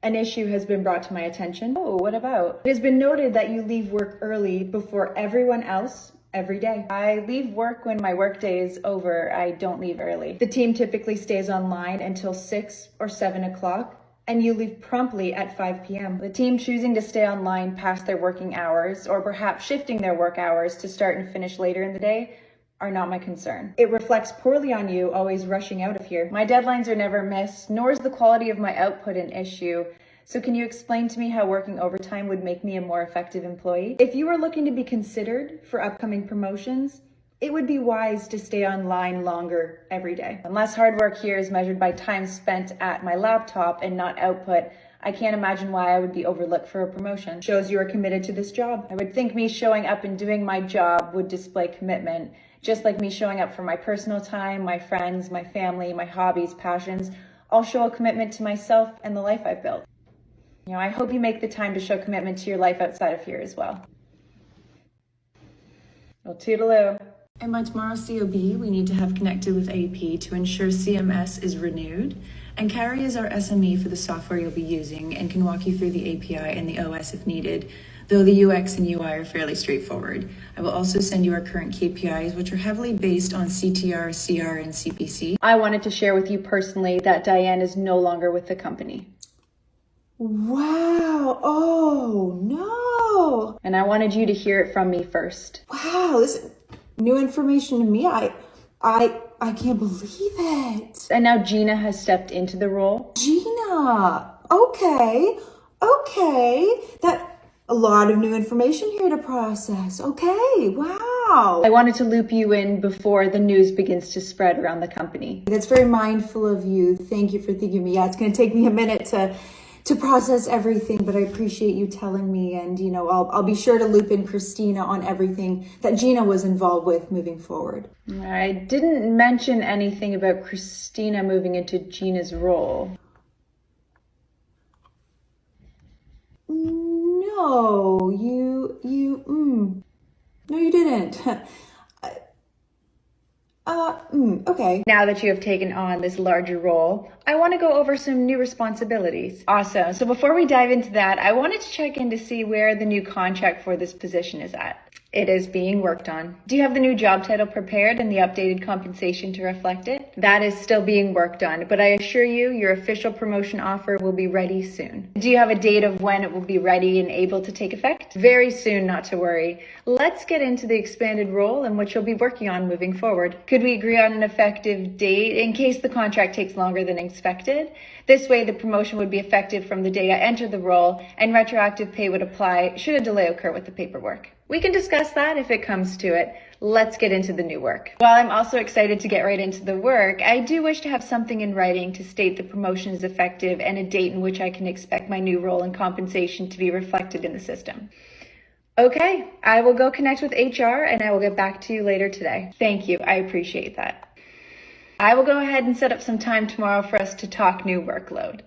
An issue has been brought to my attention. Oh, what about? It has been noted that you leave work early before everyone else every day. I leave work when my workday is over. I don't leave early. The team typically stays online until 6 or 7 o'clock, and you leave promptly at 5 p.m. The team choosing to stay online past their working hours, or perhaps shifting their work hours to start and finish later in the day, are not my concern. It reflects poorly on you always rushing out of here. My deadlines are never missed, nor is the quality of my output an issue. So can you explain to me how working overtime would make me a more effective employee? If you are looking to be considered for upcoming promotions, it would be wise to stay online longer every day. Unless hard work here is measured by time spent at my laptop and not output, I can't imagine why I would be overlooked for a promotion. Shows you are committed to this job. I would think me showing up and doing my job would display commitment, just like me showing up for my personal time, my friends, my family, my hobbies, passions, all show a commitment to myself and the life I've built. I hope you make the time to show commitment to your life outside of here as well. Well, toodaloo. And by tomorrow's COB, we need to have connected with AP to ensure CMS is renewed. And Carrie is our SME for the software you'll be using and can walk you through the API and the OS if needed, though the UX and UI are fairly straightforward. I will also send you our current KPIs, which are heavily based on CTR, CR, and CPC. I wanted to share with you personally that Diane is no longer with the company. Wow, oh no. And I wanted you to hear it from me first. Wow, this is new information to me. I can't believe it. And now Gina has stepped into the role. Gina, okay. That a lot of new information here to process. Okay, wow. I wanted to loop you in before the news begins to spread around the company. That's very mindful of you. Thank you for thinking of me. Yeah, it's gonna take me a minute to process everything, but I appreciate you telling me, and I'll be sure to loop in Christina on everything that Gina was involved with moving forward. I didn't mention anything about Christina moving into Gina's role. No, no, you didn't. Okay. Now that you have taken on this larger role, I want to go over some new responsibilities. Awesome. So before we dive into that, I wanted to check in to see where the new contract for this position is at. It is being worked on. Do you have the new job title prepared and the updated compensation to reflect it? That is still being worked on, but I assure you, your official promotion offer will be ready soon. Do you have a date of when it will be ready and able to take effect? Very soon, not to worry. Let's get into the expanded role and what you'll be working on moving forward. Could we agree on an effective date in case the contract takes longer than expected? This way, the promotion would be effective from the day I enter the role, and retroactive pay would apply should a delay occur with the paperwork. We can discuss that if it comes to it. Let's get into the new work. While I'm also excited to get right into the work, I do wish to have something in writing to state the promotion is effective and a date in which I can expect my new role and compensation to be reflected in the system. Okay, I will go connect with HR and I will get back to you later today. Thank you, I appreciate that. I will go ahead and set up some time tomorrow for us to talk new workload.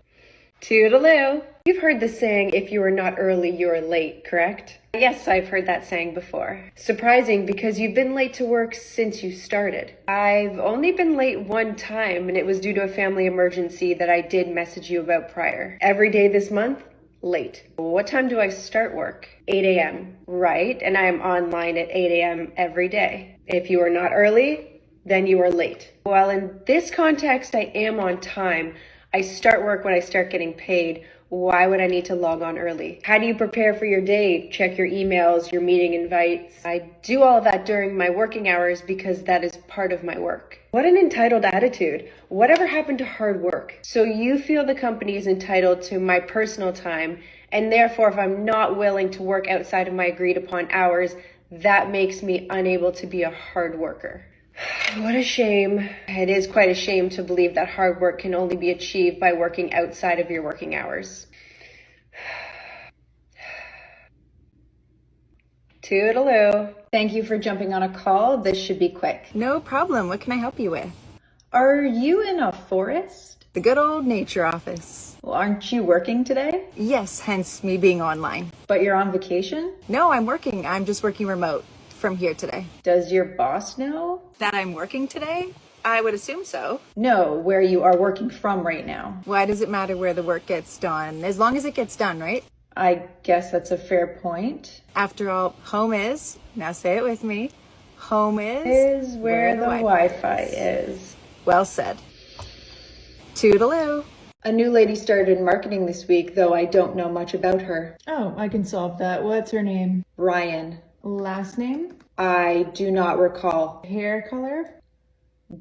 Toodaloo. You've heard the saying, if you are not early, you are late, correct? Yes, I've heard that saying before. Surprising because you've been late to work since you started. I've only been late one time, and it was due to a family emergency that I did message you about prior. Every day this month, late. What time do I start work? 8 a.m. Right, and I am online at 8 a.m. every day. If you are not early, then you are late. While in this context, I am on time. I start work when I start getting paid. Why would I need to log on early? How do you prepare for your day? Check your emails, your meeting invites. I do all of that during my working hours because that is part of my work. What an entitled attitude. Whatever happened to hard work? So you feel the company is entitled to my personal time, and therefore if I'm not willing to work outside of my agreed upon hours, that makes me unable to be a hard worker. What a shame. It is quite a shame to believe that hard work can only be achieved by working outside of your working hours. Toodaloo. Thank you for jumping on a call. This should be quick. No problem. What can I help you with? Are you in a forest? The good old nature office. Well, aren't you working today? Yes, hence me being online. But you're on vacation? No, I'm working. I'm just working remote from here today. Does your boss know? That I'm working today? I would assume so. No, where you are working from right now. Why does it matter where the work gets done? As long as it gets done, right? I guess that's a fair point. After all, home is, now say it with me, home Is where the Wi-Fi is. Well said. Toodaloo. A new lady started in marketing this week, though I don't know much about her. Oh, I can solve that. What's her name? Ryan. Last name? I do not recall. Hair color?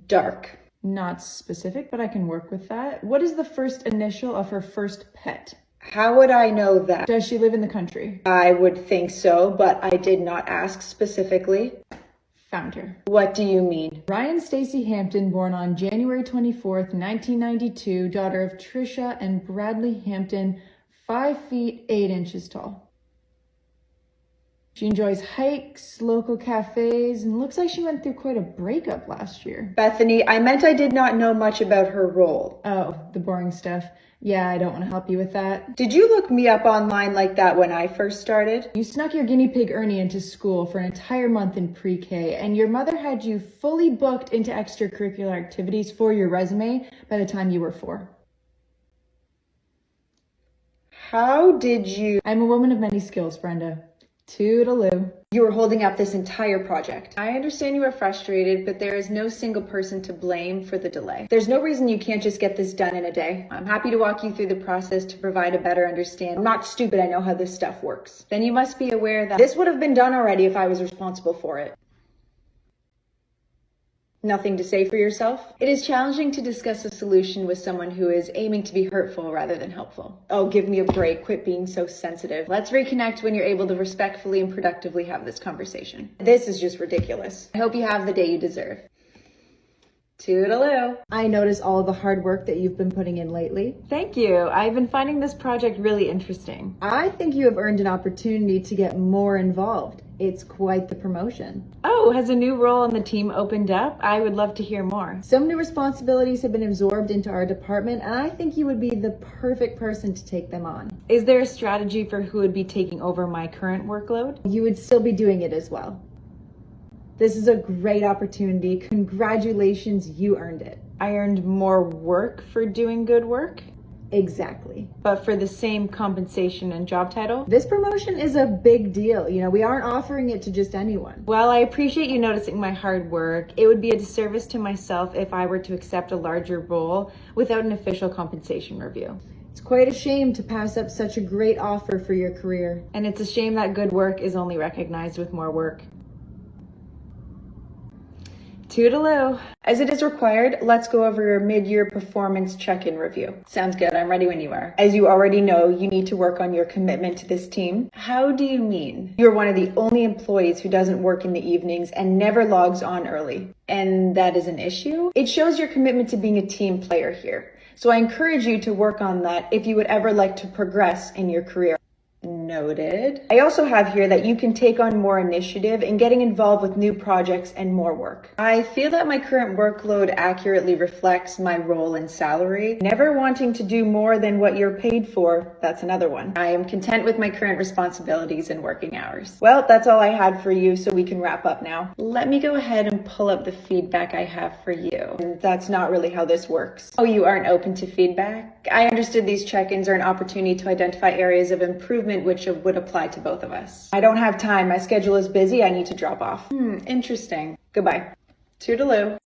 Dark. Not specific, but I can work with that. What is the first initial of her first pet? How would I know that? Does she live in the country? I would think so, but I did not ask specifically. Found her. What do you mean? Ryan Stacy Hampton, born on January 24th, 1992, daughter of Trisha and Bradley Hampton, 5 feet 8 inches tall. She enjoys hikes, local cafes, and looks like she went through quite a breakup last year. Bethany, I meant I did not know much about her role. Oh, the boring stuff. Yeah, I don't want to help you with that. Did you look me up online like that when I first started? You snuck your guinea pig Ernie into school for an entire month in pre-K, and your mother had you fully booked into extracurricular activities for your resume by the time you were 4. How did you... I'm a woman of many skills, Brenda. Toodaloo. You were holding up this entire project. I understand you are frustrated, but there is no single person to blame for the delay. There's no reason you can't just get this done in a day. I'm happy to walk you through the process to provide a better understanding. I'm not stupid, I know how this stuff works. Then you must be aware that this would have been done already if I was responsible for it. Nothing to say for yourself? It is challenging to discuss a solution with someone who is aiming to be hurtful rather than helpful. Oh, give me a break. Quit being so sensitive. Let's reconnect when you're able to respectfully and productively have this conversation. This is just ridiculous. I hope you have the day you deserve. Toodaloo. I notice all of the hard work that you've been putting in lately. Thank you. I've been finding this project really interesting. I think you have earned an opportunity to get more involved. It's quite the promotion. Oh, has a new role on the team opened up? I would love to hear more. Some new responsibilities have been absorbed into our department, and I think you would be the perfect person to take them on. Is there a strategy for who would be taking over my current workload? You would still be doing it as well. This is a great opportunity. Congratulations, you earned it. I earned more work for doing good work? Exactly. But for the same compensation and job title? This promotion is a big deal. You know, we aren't offering it to just anyone. Well, I appreciate you noticing my hard work. It would be a disservice to myself if I were to accept a larger role without an official compensation review. It's quite a shame to pass up such a great offer for your career. And it's a shame that good work is only recognized with more work. Toodaloo. As it is required, let's go over your mid-year performance check-in review. Sounds good. I'm ready when you are. As you already know, you need to work on your commitment to this team. How do you mean? You're one of the only employees who doesn't work in the evenings and never logs on early. And that is an issue? It shows your commitment to being a team player here. So I encourage you to work on that if you would ever like to progress in your career. Noted. I also have here that you can take on more initiative in getting involved with new projects and more work. I feel that my current workload accurately reflects my role and salary. Never wanting to do more than what you're paid for, that's another one. I am content with my current responsibilities and working hours. Well, that's all I had for you, so we can wrap up now. Let me go ahead and pull up the feedback I have for you. And that's not really how this works. Oh, you aren't open to feedback? I understood these check-ins are an opportunity to identify areas of improvement which would apply to both of us. I don't have time. My schedule is busy. I need to drop off. Interesting. Goodbye. Toodaloo.